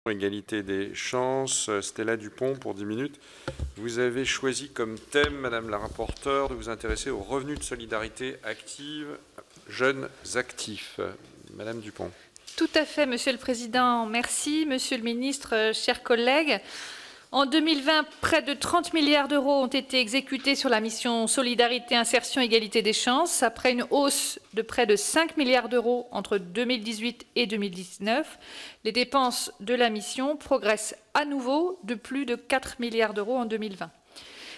Égalité des chances. Stella Dupont pour 10 minutes. Vous avez choisi comme thème, Madame la rapporteure, de vous intéresser aux revenus de solidarité active, jeunes actifs. Madame Dupont. Tout à fait, Monsieur le Président. Merci, Monsieur le Ministre, chers collègues. En 2020, près de 30 milliards d'euros ont été exécutés sur la mission Solidarité, Insertion, Égalité des chances, après une hausse de près de 5 milliards d'euros entre 2018 et 2019. Les dépenses de la mission progressent à nouveau de plus de 4 milliards d'euros en 2020.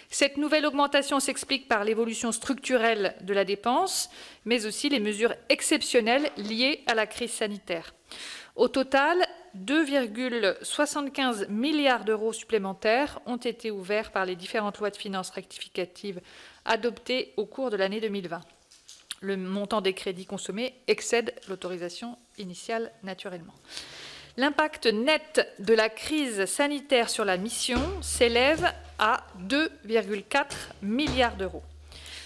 Cette nouvelle augmentation s'explique par l'évolution structurelle de la dépense, mais aussi les mesures exceptionnelles liées à la crise sanitaire. Au total, 2,75 milliards d'euros supplémentaires ont été ouverts par les différentes lois de finances rectificatives adoptées au cours de l'année 2020. Le montant des crédits consommés excède l'autorisation initiale naturellement. L'impact net de la crise sanitaire sur la mission s'élève à 2,4 milliards d'euros.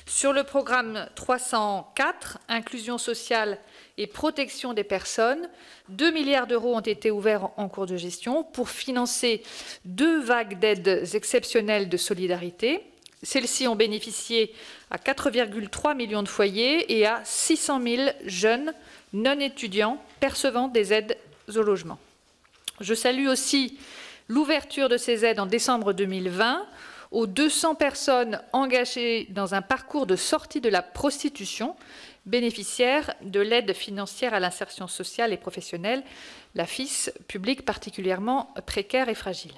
Sur le programme 304, Inclusion sociale et protection des personnes, 2 milliards d'euros ont été ouverts en cours de gestion pour financer 2 vagues d'aides exceptionnelles de solidarité. Celles-ci ont bénéficié à 4,3 millions de foyers et à 600 000 jeunes non étudiants percevant des aides au logement. Je salue aussi l'ouverture de ces aides en décembre 2020 aux 200 personnes engagées dans un parcours de sortie de la prostitution, bénéficiaires de l'aide financière à l'insertion sociale et professionnelle, la FIS, public particulièrement précaire et fragile.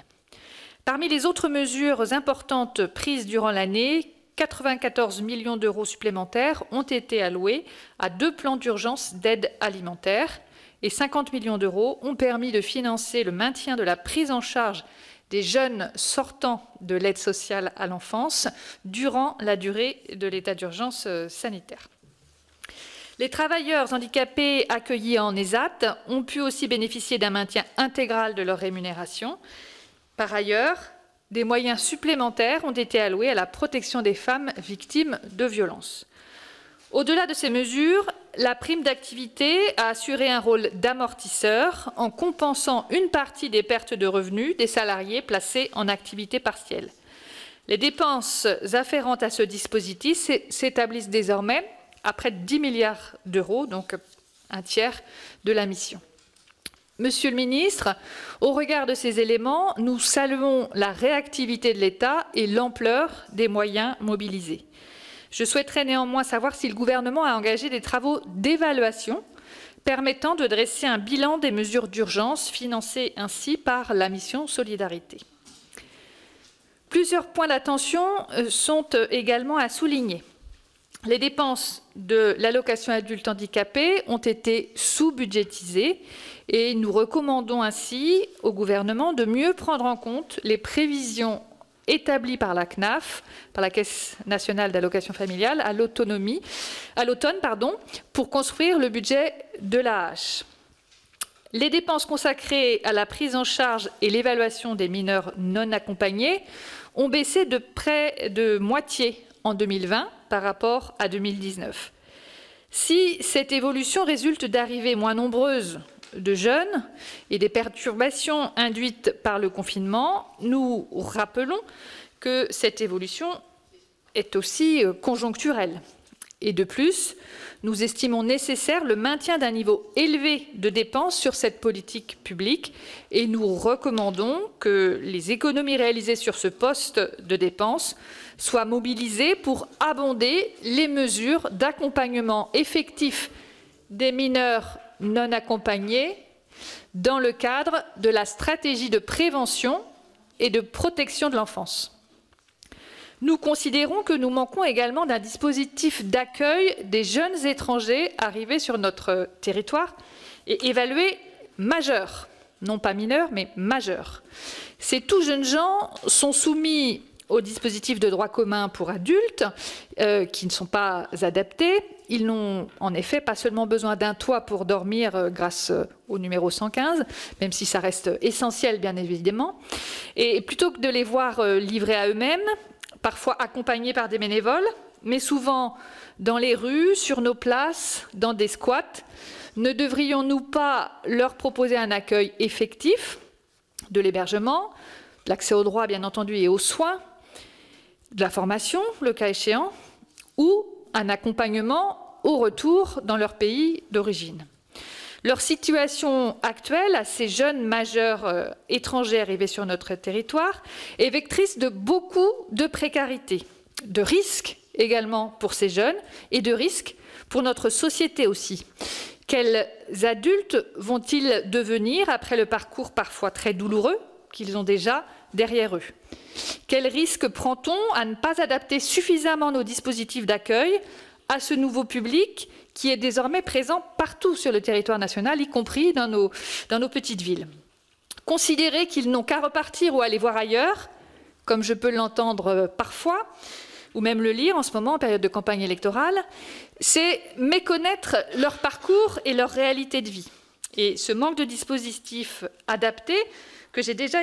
Parmi les autres mesures importantes prises durant l'année, 94 millions d'euros supplémentaires ont été alloués à 2 plans d'urgence d'aide alimentaire et 50 millions d'euros ont permis de financer le maintien de la prise en charge des jeunes sortant de l'aide sociale à l'enfance durant la durée de l'état d'urgence sanitaire. Les travailleurs handicapés accueillis en ESAT ont pu aussi bénéficier d'un maintien intégral de leur rémunération. Par ailleurs, des moyens supplémentaires ont été alloués à la protection des femmes victimes de violences. Au-delà de ces mesures, la prime d'activité a assuré un rôle d'amortisseur en compensant une partie des pertes de revenus des salariés placés en activité partielle. Les dépenses afférentes à ce dispositif s'établissent désormais à près de 10 milliards d'euros, donc un tiers de la mission. Monsieur le ministre, au regard de ces éléments, nous saluons la réactivité de l'État et l'ampleur des moyens mobilisés. Je souhaiterais néanmoins savoir si le gouvernement a engagé des travaux d'évaluation permettant de dresser un bilan des mesures d'urgence financées ainsi par la mission Solidarité. Plusieurs points d'attention sont également à souligner. Les dépenses de l'allocation adulte handicapé ont été sous-budgétisées et nous recommandons ainsi au gouvernement de mieux prendre en compte les prévisions établies par la CNAF, par la Caisse nationale d'allocation familiale, à l'automne, pour construire le budget de l'AAH. Les dépenses consacrées à la prise en charge et l'évaluation des mineurs non accompagnés ont baissé de près de moitié en 2020 par rapport à 2019. Si cette évolution résulte d'arrivées moins nombreuses de jeunes et des perturbations induites par le confinement, nous rappelons que cette évolution est aussi conjoncturelle. Et de plus, nous estimons nécessaire le maintien d'un niveau élevé de dépenses sur cette politique publique et nous recommandons que les économies réalisées sur ce poste de dépenses soient mobilisées pour abonder les mesures d'accompagnement effectif des mineurs non accompagnés dans le cadre de la stratégie de prévention et de protection de l'enfance. Nous considérons que nous manquons également d'un dispositif d'accueil des jeunes étrangers arrivés sur notre territoire et évalués majeurs, non pas mineurs, mais majeurs. Ces tout jeunes gens sont soumis au dispositif de droit commun pour adultes qui ne sont pas adaptés. Ils n'ont en effet pas seulement besoin d'un toit pour dormir grâce au numéro 115, même si ça reste essentiel bien évidemment. Et plutôt que de les voir livrés à eux-mêmes, parfois accompagnés par des bénévoles, mais souvent dans les rues, sur nos places, dans des squats, ne devrions-nous pas leur proposer un accueil effectif de l'hébergement, de l'accès aux droits bien entendu et aux soins, de la formation, le cas échéant, ou un accompagnement au retour dans leur pays d'origine. Leur situation actuelle à ces jeunes majeurs étrangers arrivés sur notre territoire est vectrice de beaucoup de précarité, de risques également pour ces jeunes et de risques pour notre société aussi. Quels adultes vont-ils devenir après le parcours parfois très douloureux qu'ils ont déjà derrière eux? Quels risques prend-on à ne pas adapter suffisamment nos dispositifs d'accueil à ce nouveau public qui est désormais présent partout sur le territoire national, y compris dans nos petites villes? Considérer qu'ils n'ont qu'à repartir ou aller voir ailleurs, comme je peux l'entendre parfois, ou même le lire en ce moment en période de campagne électorale, c'est méconnaître leur parcours et leur réalité de vie. Et ce manque de dispositifs adaptés, que j'ai déjà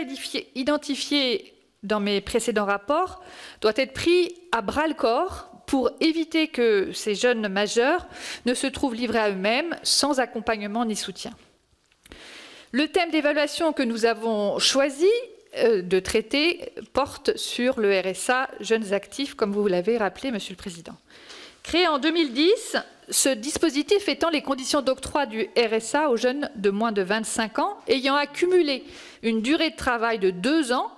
identifié dans mes précédents rapports, doit être pris à bras-le-corps pour éviter que ces jeunes majeurs ne se trouvent livrés à eux-mêmes sans accompagnement ni soutien. Le thème d'évaluation que nous avons choisi de traiter porte sur le RSA Jeunes Actifs, comme vous l'avez rappelé, Monsieur le Président. Créé en 2010, ce dispositif étend les conditions d'octroi du RSA aux jeunes de moins de 25 ans ayant accumulé une durée de travail de 2 ans,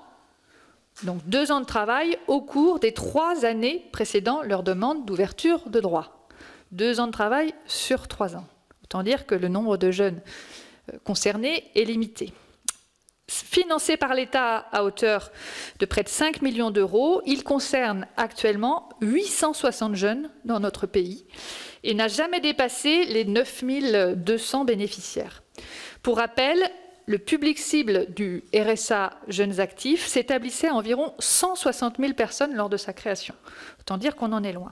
donc 2 ans de travail au cours des 3 années précédant leur demande d'ouverture de droit. 2 ans de travail sur 3 ans. Autant dire que le nombre de jeunes concernés est limité. Financé par l'État à hauteur de près de 5 millions d'euros, il concerne actuellement 860 jeunes dans notre pays et n'a jamais dépassé les 9200 bénéficiaires. Pour rappel, le public cible du RSA Jeunes Actifs s'établissait à environ 160 000 personnes lors de sa création. Autant dire qu'on en est loin.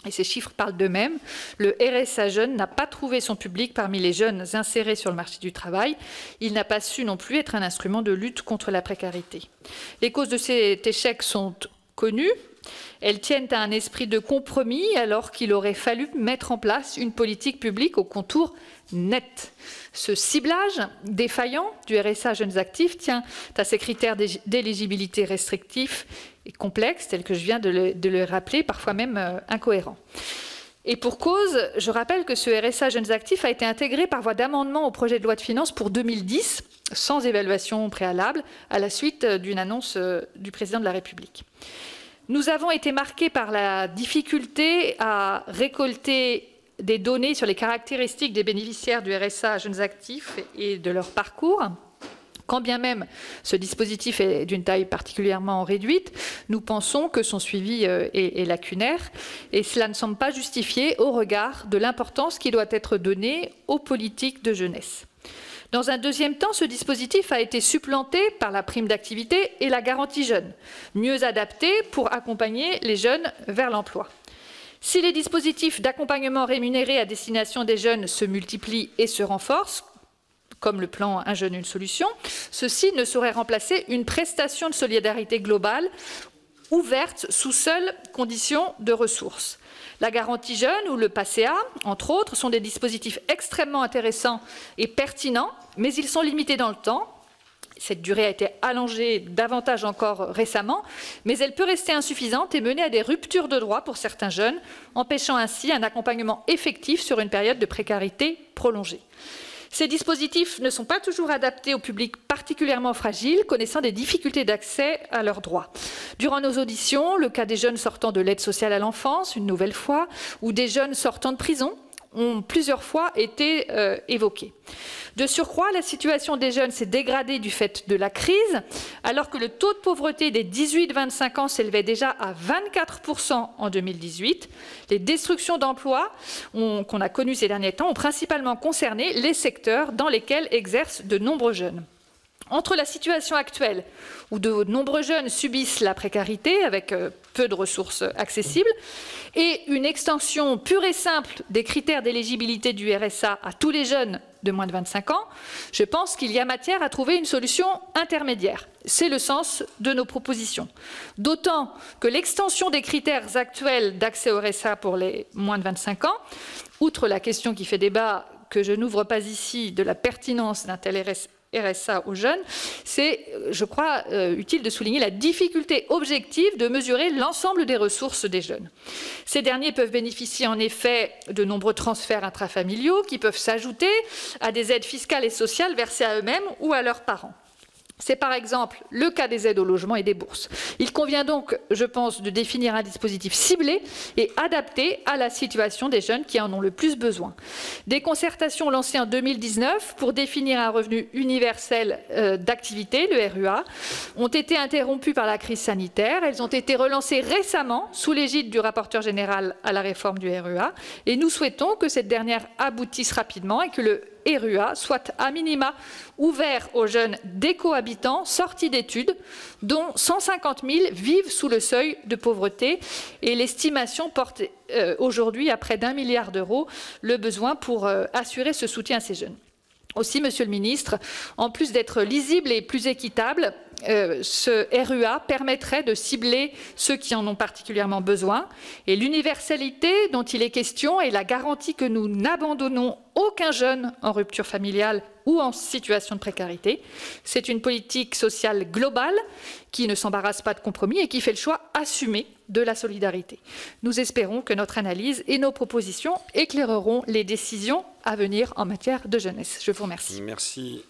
Et ces chiffres parlent d'eux-mêmes. Le RSA Jeunes n'a pas trouvé son public parmi les jeunes insérés sur le marché du travail. Il n'a pas su non plus être un instrument de lutte contre la précarité. Les causes de cet échec sont connues. Elles tiennent à un esprit de compromis alors qu'il aurait fallu mettre en place une politique publique au contour net. Ce ciblage défaillant du RSA Jeunes Actifs tient à ces critères d'éligibilité restrictifs et complexes, tels que je viens de le rappeler, parfois même incohérents. Et pour cause, je rappelle que ce RSA Jeunes Actifs a été intégré par voie d'amendement au projet de loi de finances pour 2010, sans évaluation préalable, à la suite d'une annonce du président de la République. Nous avons été marqués par la difficulté à récolter des données sur les caractéristiques des bénéficiaires du RSA Jeunes Actifs et de leur parcours. Quand bien même ce dispositif est d'une taille particulièrement réduite, nous pensons que son suivi est lacunaire et cela ne semble pas justifié au regard de l'importance qui doit être donnée aux politiques de jeunesse. Dans un deuxième temps, ce dispositif a été supplanté par la prime d'activité et la garantie jeune, mieux adaptés pour accompagner les jeunes vers l'emploi. Si les dispositifs d'accompagnement rémunérés à destination des jeunes se multiplient et se renforcent, comme le plan Un jeune, une solution, ceci ne saurait remplacer une prestation de solidarité globale ouverte sous seule condition de ressources. La garantie jeune ou le PACEA, entre autres, sont des dispositifs extrêmement intéressants et pertinents, mais ils sont limités dans le temps. Cette durée a été allongée davantage encore récemment, mais elle peut rester insuffisante et mener à des ruptures de droits pour certains jeunes, empêchant ainsi un accompagnement effectif sur une période de précarité prolongée. Ces dispositifs ne sont pas toujours adaptés au public particulièrement fragile, connaissant des difficultés d'accès à leurs droits. Durant nos auditions, le cas des jeunes sortant de l'aide sociale à l'enfance, une nouvelle fois, ou des jeunes sortant de prison, ont plusieurs fois été évoqués. De surcroît, la situation des jeunes s'est dégradée du fait de la crise, alors que le taux de pauvreté des 18-25 ans s'élevait déjà à 24% en 2018. Les destructions d'emplois qu'on a connues ces derniers temps ont principalement concerné les secteurs dans lesquels exercent de nombreux jeunes. Entre la situation actuelle, où de nombreux jeunes subissent la précarité avec peu de ressources accessibles, et une extension pure et simple des critères d'éligibilité du RSA à tous les jeunes de moins de 25 ans, je pense qu'il y a matière à trouver une solution intermédiaire. C'est le sens de nos propositions. D'autant que l'extension des critères actuels d'accès au RSA pour les moins de 25 ans, outre la question qui fait débat que je n'ouvre pas ici de la pertinence d'un tel RSA aux jeunes, c'est, je crois, utile de souligner la difficulté objective de mesurer l'ensemble des ressources des jeunes. Ces derniers peuvent bénéficier en effet de nombreux transferts intrafamiliaux qui peuvent s'ajouter à des aides fiscales et sociales versées à eux-mêmes ou à leurs parents. C'est par exemple le cas des aides au logement et des bourses. Il convient donc, je pense, de définir un dispositif ciblé et adapté à la situation des jeunes qui en ont le plus besoin. Des concertations lancées en 2019 pour définir un revenu universel d'activité, le RUA, ont été interrompues par la crise sanitaire. Elles ont été relancées récemment sous l'égide du rapporteur général à la réforme du RUA et nous souhaitons que cette dernière aboutisse rapidement et que le RUA soit à minima ouvert aux jeunes décohabitants sortis d'études, dont 150 000 vivent sous le seuil de pauvreté. Et l'estimation porte aujourd'hui à près d'1 milliard d'euros le besoin pour assurer ce soutien à ces jeunes. Aussi, Monsieur le Ministre, en plus d'être lisible et plus équitable, ce RUA permettrait de cibler ceux qui en ont particulièrement besoin. Et l'universalité dont il est question est la garantie que nous n'abandonnons aucun jeune en rupture familiale ou en situation de précarité. C'est une politique sociale globale qui ne s'embarrasse pas de compromis et qui fait le choix assumé de la solidarité. Nous espérons que notre analyse et nos propositions éclaireront les décisions à venir en matière de jeunesse. Je vous remercie. Merci.